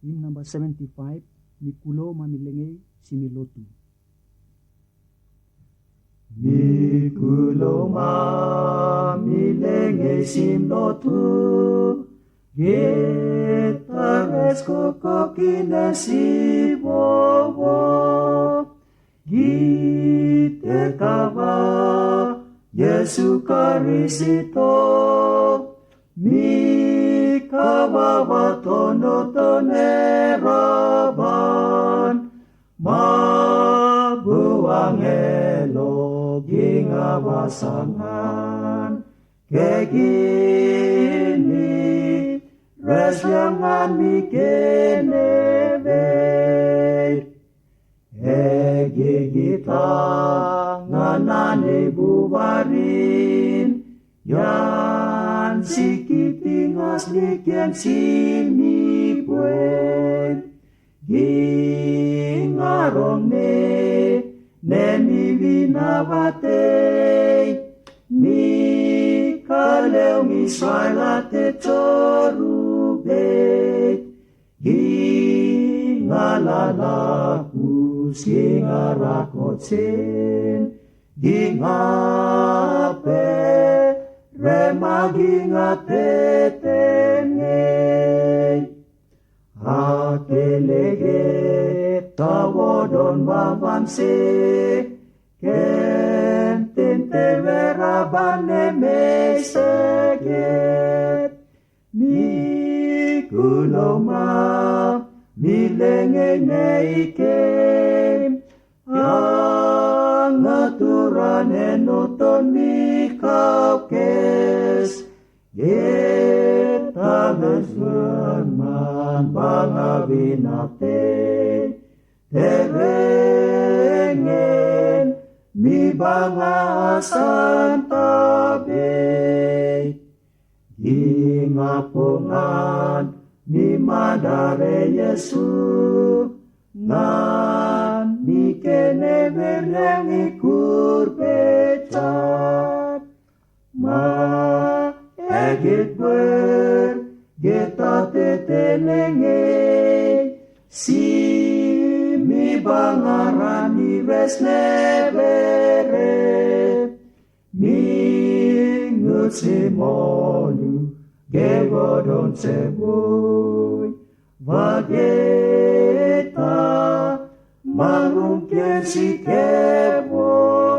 Hymn number 75, Mikulo Mamilengay Similotu. Mikulo mamilengay simlotu, gitares kukokinesibobo, gitekava Yesu Karisito, mikava toneraban, mabuangelo gingawasangan, kegini resyangan mikenebe, egigita nganani bubarin, yan sikitingas likyan sinipuen, gingarong nemi vinavate, mi kaleo mi swailate chorubet, gingalalakus gingarakotsin, gingape remagingatetenge, akelege tawodon vavanse, kentinte verabane meseget, mikuloma milenge neike, ang aturan enoton mikaukes, man bangabinate, terengen mi bangasan tabi, gingapungan mi madare Yesu, nan mi kenebereng ikur pecat, ma egit ber geta tetenenge, si mi bangarani resnebere, mi ngutsimolu gegodon seboy, vageta marungken si kebo.